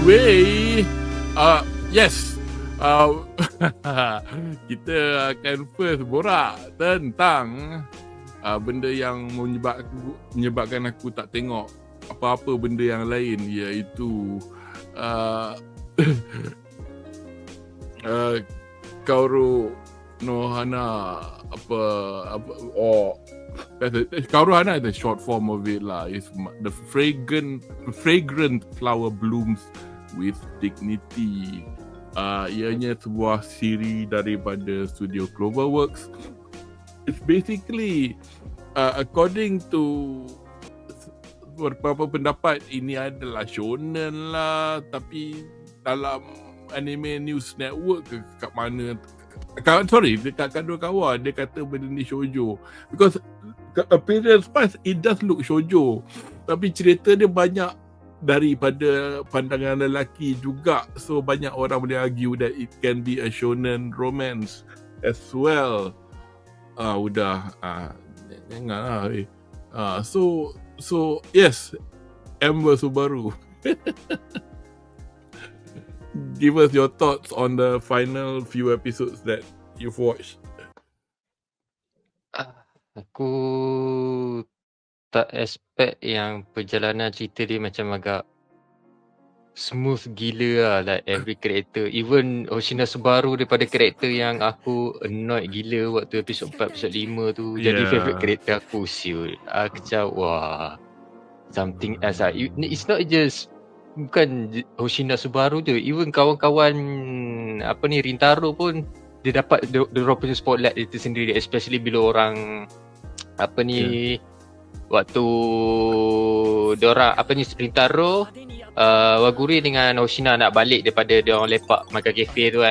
Anyway, yes, kita akan first borak tentang benda yang menyebabkan aku tak tengok apa-apa benda yang lain, iaitu Kaoru no Hana Kaoru Hana is the short form of it lah. It's the fragrant flower blooms with dignity. Ianya sebuah siri daripada studio Cloverworks. It's basically according to beberapa pendapat, ini adalah shonen lah, tapi dalam Anime News Network ke kat mana, dekat Kadokawa dia kata benda ni shoujo, because appearance wise it does look shoujo, tapi cerita dia banyak daripada pandangan lelaki juga, so banyak orang boleh argue that it can be a shonen romance as well. Janganlah. So yes, Amber Subaru. Give us your thoughts on the final few episodes that you've watched. Aku tak expect yang perjalanan cerita dia macam agak smooth gila lah, like every character. Even Hoshina Subaru daripada karakter yang aku annoyed gila waktu episod 4, episod 5 tu, jadi favourite karakter aku siul. Aku macam wah, something else lah. It's not just bukan Hoshina Subaru je, even kawan-kawan Rintaro pun dia dapat diorang punya spotlight itu sendiri, especially bila orang waktu diorang Rintaro, Waguri dengan Hoshina nak balik daripada diorang lepak makan kafe tu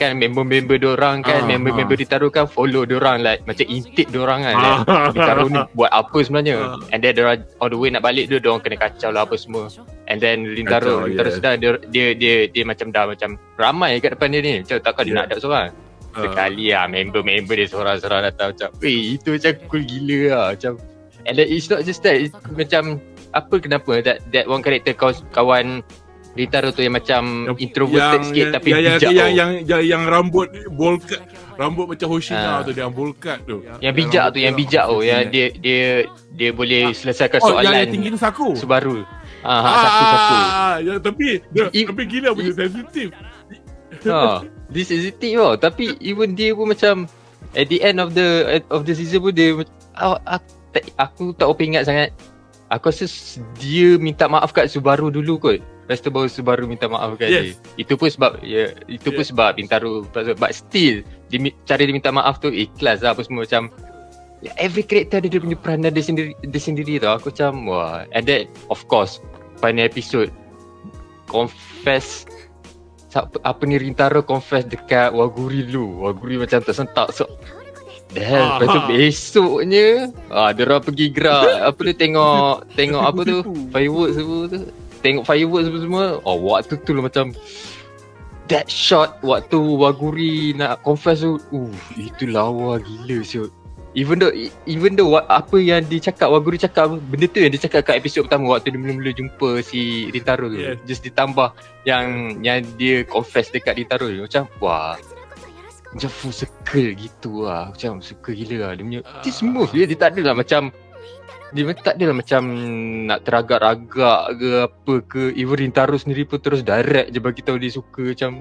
kan member-member diorang kan, member Rintaro kan follow diorang, like macam intake diorang kan, like, Rintaro ni buat apa sebenarnya, and then diorang all the way nak balik diorang kena kacau lah apa semua, and then Rintaro sedar dia macam dah macam ramai kat depan dia ni, macam takkan dia nak ada seorang. Sekali member dia seorang-seorang datang macam itu macam cool gila lah, macam. And then it's not just that, it's macam kenapa that one character kawan Rintaro tu yang macam introverted sikit tapi bijak yang rambut bowl cut, rambut macam Hoshina tu, dia bowl cut tu. Yang bijak tu, yang dia boleh selesaikan soalan. Yang tinggi tu Saku. Subaru. Saku. Ya, tapi gila punya sensitif. Dia sensitif tau, tapi even dia pun macam at the end of the season pun dia aku tak ingat sangat. Aku rasa dia minta maaf kat Subaru dulu kot, lepas tu baru Subaru minta maaf kat dia. Itu pun sebab sebab Bintaro, but still cara dia minta maaf tu ikhlas lah apa semua, macam every character ada dia punya peranan dia sendiri tau. Aku macam wah. And then of course final episode confess Rintaro confess dekat Waguri dulu. Waguri macam tersentak, so lepas tu besoknya diorang pergi gerak tengok apa tu fireworks semua tu, tengok fireworks semua. Waktu tu lah macam that shot waktu Waguri nak confess tu, itu lawa gila siut. Even though apa yang Waguri cakap, benda tu yang dia cakap kat episod pertama waktu dia mula-mula jumpa si Rintaro tu, just ditambah yang dia confess dekat Rintaro tu, macam wah, macam full circle gitu lah. Macam suka gila lah dia punya, dia smooth dia tak adalah macam nak teragak-ragak ke apa ke. Even Rintaro sendiri pun terus direct je bagi tahu dia suka, macam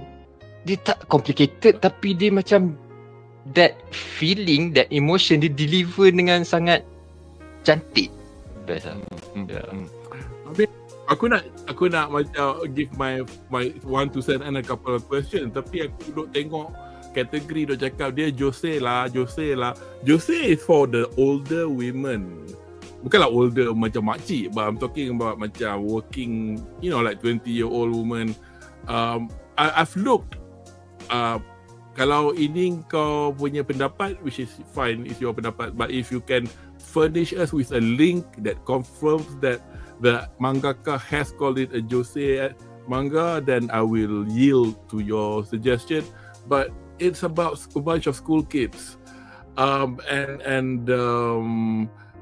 dia tak complicated, tapi dia macam that feeling, that emotion dia deliver dengan sangat cantik. Best lah. Aku nak macam give my 1 to cent and a couple of questions, tapi aku duduk tengok kategori dia cakap dia Jose lah. Jose is for the older women. Bukanlah older macam makcik, but I'm talking about macam working, like 20-year-old woman. I've looked, kalau ini kau punya pendapat, which is fine, is your pendapat, but if you can furnish us with a link that confirms that the mangaka has called it a Jose manga, then I will yield to your suggestion. But it's about a bunch of school kids, and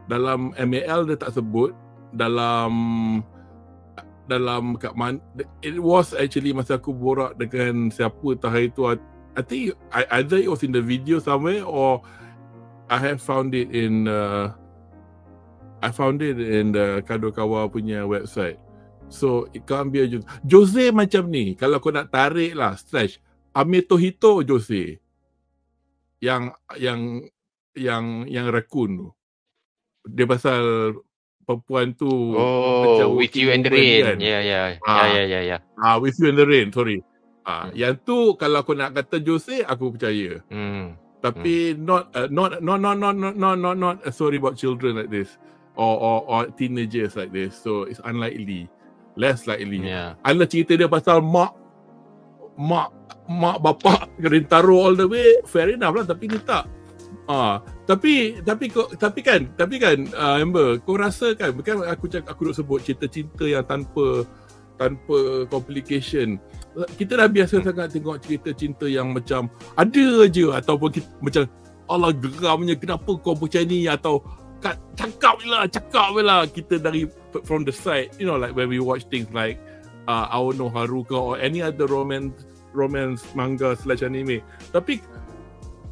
dalam MAL dia tak sebut, dalam dalam it was actually masa aku borak dengan siapa entah hari tu, I think either it was in the video somewhere or I have found it in the Kadokawa punya website. So it can't be a Jose macam ni. Kalau kau nak tarik lah stretch, Ame Tohito Jose yang raccoon tu. Dia pasal perempuan tu macam With You and the Rain kan? Ya. With You and the Rain, sorry. Yang tu kalau kau nak kata Jose, aku percaya. Tapi not a story about children like this or teenagers like this. So it's unlikely, less likely. Unless cerita dia pasal mak bapak Rintaro all the way, fair enough lah. Tapi ni tak. Tapi kan Amber, kau rasa kan, bukan aku duk sebut cerita cinta yang tanpa complication. Kita dah biasa sangat tengok cerita cinta yang macam ada je, ataupun macam Allah geramnya kenapa kau macam ni, atau cakap je lah kita dari from the side, you know, like when we watch things like Ao no Haruka or any other romance manga / anime. Tapi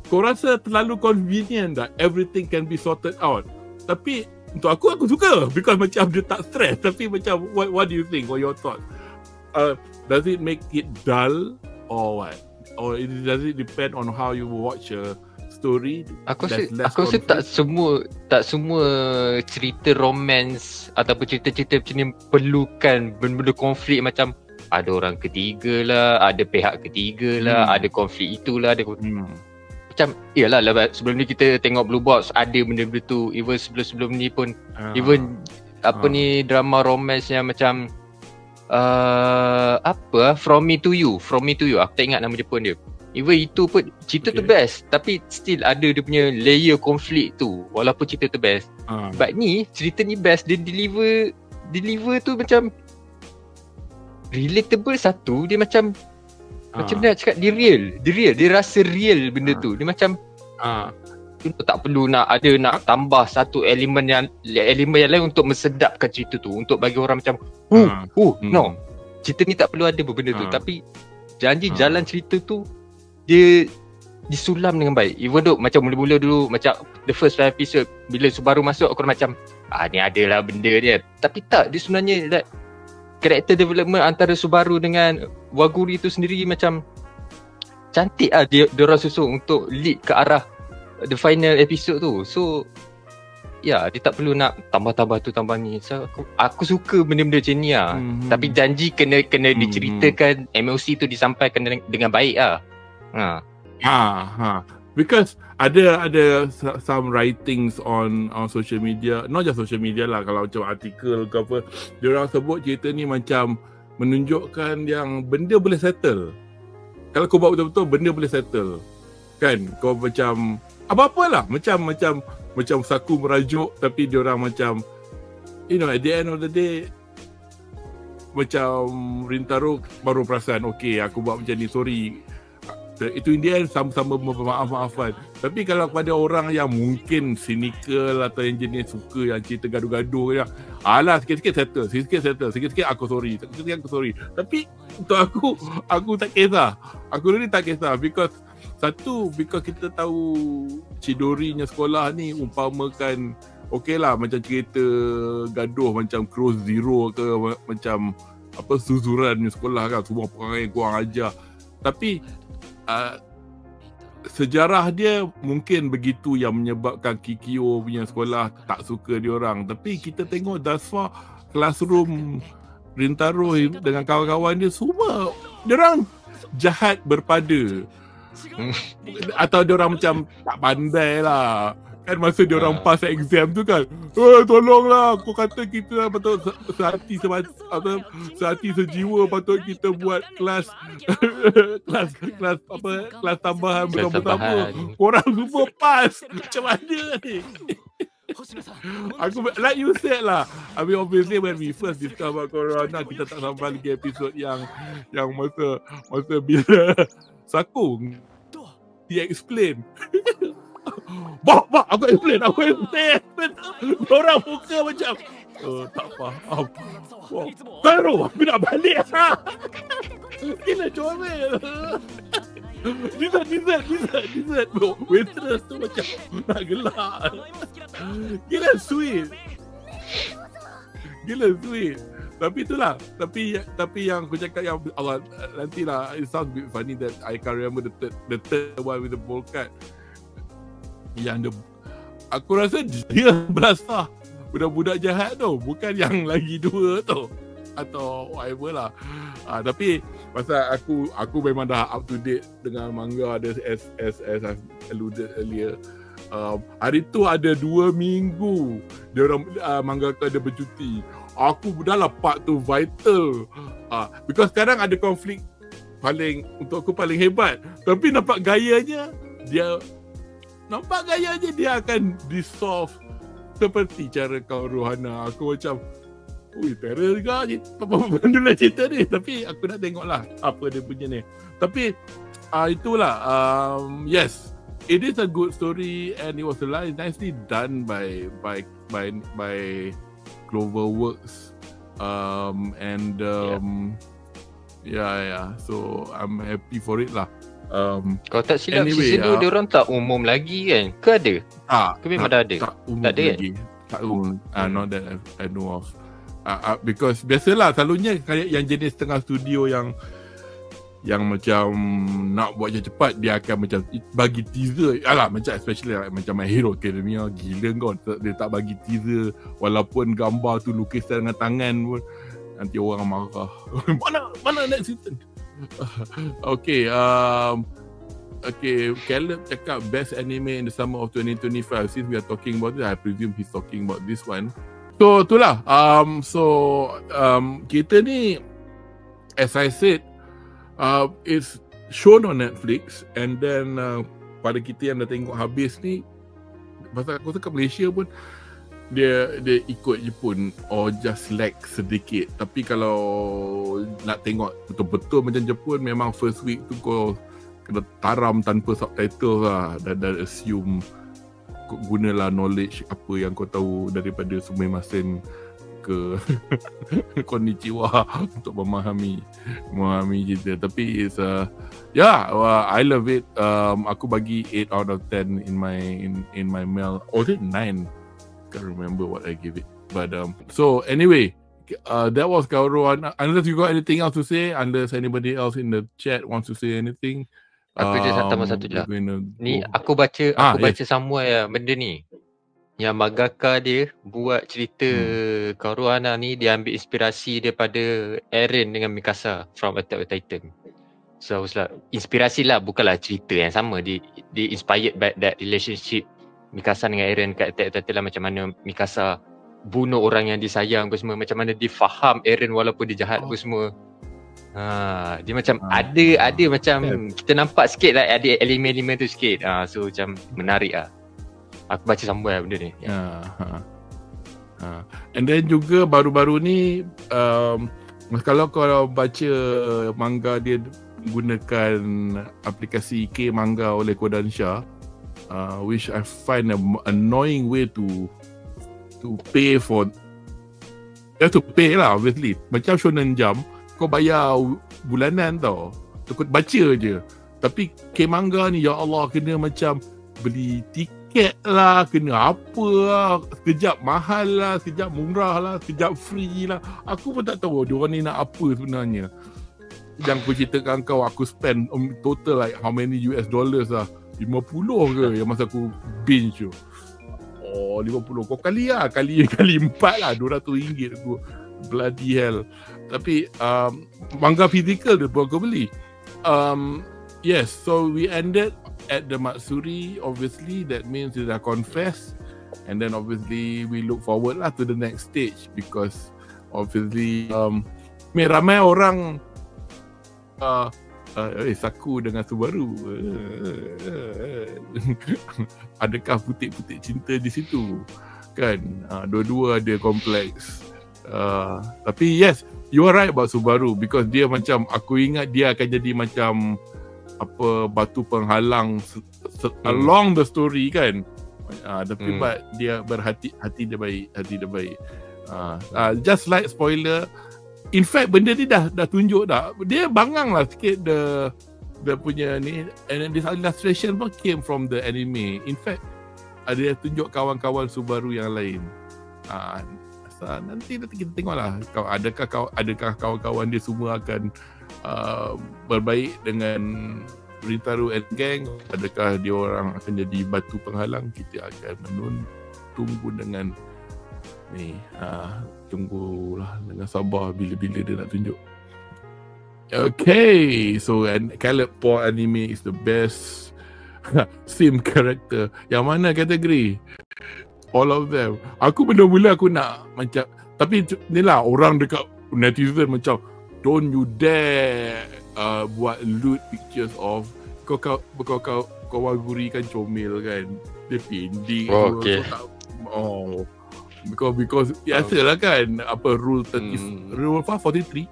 kau rasa terlalu convenient that everything can be sorted out. Tapi untuk aku suka because macam dia tak stress. Tapi macam what do you think? What your thoughts? Does it make it dull or what? Or does it depend on how you watch a story? Aku rasa tak semua cerita romance ataupun cerita-cerita macam ni perlukan benda-benda konflik, macam ada orang ketiga lah, ada pihak ketiga lah, ada konflik itulah, ada macam iyalah sebelum ni kita tengok Blue Box ada benda-benda tu. Even sebelum ni pun even ni drama romance yang macam From Me to You aku tak ingat nama Jepun dia. Even itu pun cerita tu best, tapi still ada dia punya layer konflik tu walaupun cerita tu best. But ni cerita ni best, dia deliver tu macam relatable. Satu, dia macam dia nak cakap dia rasa real benda tu. Dia macam tak perlu nak tambah satu elemen yang lain untuk mensedapkan cerita tu, untuk bagi orang macam no, cerita ni tak perlu ada benda tu. Tapi janji jalan cerita tu dia disulam dengan baik. Even though macam mula-mula dulu, macam the first 5 episode bila Subaru masuk, aku macam ni adalah benda dia. Tapi tak, dia sebenarnya like character development antara Subaru dengan Waguri tu sendiri macam cantik lah dia orang susun untuk lead ke arah the final episode tu. So dia tak perlu nak tambah-tambah tu tambah ni. So aku suka benda-benda macam ni lah. Tapi janji kena diceritakan, emosi tu disampaikan dengan baik lah. Because ada some writings on social media, not just social media lah, kalau macam artikel ke apa, dia orang sebut cerita ni macam menunjukkan yang benda boleh settle. Kalau kau buat betul-betul, benda boleh settle. Kan? Kau macam apa-apalah, macam Saku merajuk, tapi dia orang macam, you know, at the end of the day macam Rintaro baru perasan, okay, aku buat macam ni, sorry. Itu in the end sama-sama maaf-maafan. Tapi kalau pada orang yang mungkin cynical atau yang jenis suka yang cerita gaduh-gaduh yang sikit-sikit settle, sikit-sikit aku sorry, Tapi untuk aku tak kisah. Aku really tak kisah because kita tahu Chidori-nya sekolah ni umpamakan okey lah, macam cerita gaduh macam Cross Zero ke macam Suzuran-nya sekolah kan, semua perangai kurang ajar. Tapi sejarah dia mungkin begitu yang menyebabkan Kikyo punya sekolah tak suka diorang. Tapi kita tengok thus far classroom Rintaro dengan kawan-kawan dia semua diorang jahat berpada. Atau diorang macam tak pandai lah. Kan masa diorang pass exam tu kan, tolonglah, kau kata kita patut sehati sejiwa, patut kita buat kelas tambahan bersama-sama. Korang semua pass. Macam mana ni? Aku like you said lah, I mean obviously when we first discuss about Corona, kita tak sampai lagi episod yang masa bila Saku dia explain. Bak, aku explain. Orang muka macam tak faham. Baru aku nak balik. Gila comel. Dessert. Waitress tu macam nak gelak. Gila sweet. Tapi itulah. Tapi yang aku cakap yang Allah, nantilah, it sounds a bit funny that I can't remember the third one with the bowl cut. Yang aku rasa dia belasah budak-budak jahat tu, bukan yang lagi dua tu atau whatever lah. Tapi pasal aku memang dah up to date dengan manga ada as I alluded earlier. Hari tu ada 2 minggu dia orang mangaka ada bercuti. Aku dah lah part tu vital. Because sekarang ada konflik untuk aku paling hebat. Tapi nampak gayanya dia akan dissolve seperti cara kau Rohana. Aku macam terror juga apa benda lah cerita ni. Tapi aku nak tengok lah apa dia punya ni. Tapi itulah yes, it is a good story and it was nicely done by Cloverworks so I'm happy for it lah. Kau tak silap anyway, season 2 dia orang tak umum lagi kan? Ke ada? Ke memang dah ada? Tak ada lagi. Tak umum. Not that I know of. Because biasalah selalunya kayak yang jenis tengah studio yang macam nak buat je cepat, dia akan macam bagi teaser. Macam especially macam My Hero Academia, gila kau, dia tak bagi teaser walaupun gambar tu lukisan dengan tangan pun nanti orang marah. Mana next season? Okay, Caleb cakap best anime in the summer of 2025. Since we are talking about it, I presume he's talking about this one. So itulah. Kita ni, as I said, it's shown on Netflix, and then pada kita yang dah tengok habis ni, pasal aku rasa kat Malaysia pun dia ikut Jepun or just lag sedikit. Tapi kalau nak tengok betul-betul macam Jepun, memang first week tu kau kena taram tanpa subtitle lah, dan assume gunalah knowledge apa yang kau tahu daripada Sumimasen ke Konnichiwa untuk memahami cerita. Tapi it's I love it. Aku bagi 8 out of 10 in my mail. Or is it 9? Can't remember what I gave it. But so anyway, that was Kaoru. Unless you got anything else to say, unless anybody else in the chat wants to say anything. Aku je tambah satu je. Ni aku baca somewhere benda ni. Yang mangaka dia buat cerita Kaoru ni, dia ambil inspirasi daripada Eren dengan Mikasa from Attack on Titan. So I was like, inspirasi lah, bukanlah cerita yang sama. Dia inspired by that relationship Mikasa dengan Eren kat Attack on Titan lah, macam mana Mikasa bunuh orang yang disayang apa semua, macam mana dia faham Eren walaupun dia jahat apa semua. Dia macam ada macam kita nampak sikit lah, ada elemen-elemen tu sikit. So macam menarik lah. Aku baca somewhere benda ni. And then juga baru-baru ni kalau kau baca manga dia gunakan aplikasi K-Manga oleh Kodansha, which I find an annoying way to pay for. You have to pay lah obviously. Macam Shonen Jump, kau bayar bulanan tau, takut baca je. Tapi K-Manga ni, ya Allah, kena macam beli tiket lah, kena apa lah, sekejap mahal lah, sekejap murah lah, sekejap free lah. Aku pun tak tahu diorang ni nak apa sebenarnya. Yang aku ceritakan kau, aku spend total like how many US dollars lah, 50 ke yang masa aku binge tu. 50 kau kali lah, kali 4 lah, RM200 aku. Bloody hell. Tapi manga physical tu pun aku beli. Yes, so we ended at the Matsuri. Obviously that means kita dah confess, and then obviously we look forward lah to the next stage, because obviously ramai orang Saku dengan Subaru adakah putik-putik cinta di situ kan? Dua-dua ada kompleks. Tapi yes, you are right about Subaru, because dia macam, aku ingat dia akan jadi macam apa, batu penghalang along the story kan. Tapi dia berhati, hati dia baik. Just like spoiler, in fact benda ni dah tunjuk dah. Dia bangang lah sikit dia punya ni, and then this illustration pun came from the anime. In fact ada yang tunjuk kawan-kawan Subaru yang lain. Nanti kita tengoklah adakah kawan-kawan dia semua akan berbaik dengan Rintaro and Gang, adakah dia orang akan jadi batu penghalang. Kita akan tunggu dengan ni, tunggulah dengan sabar bila dia nak tunjuk. Okay, so Caleb Paul anime is the best sim character. Yang mana kategori? All of them. Aku mula-mula aku nak macam, tapi ni lah orang dekat netizen macam, don't you dare buat lewd pictures of kau Waguri kan comel kan, dia pendek. Okay. Because biasalah kan, apa rule 43.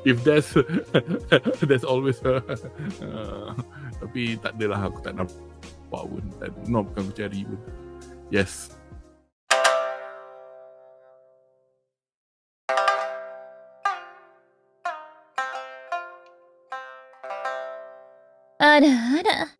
If there's always tapi tak adalah, aku tak nampak pun, bukan aku cari pun. Yes. Ada.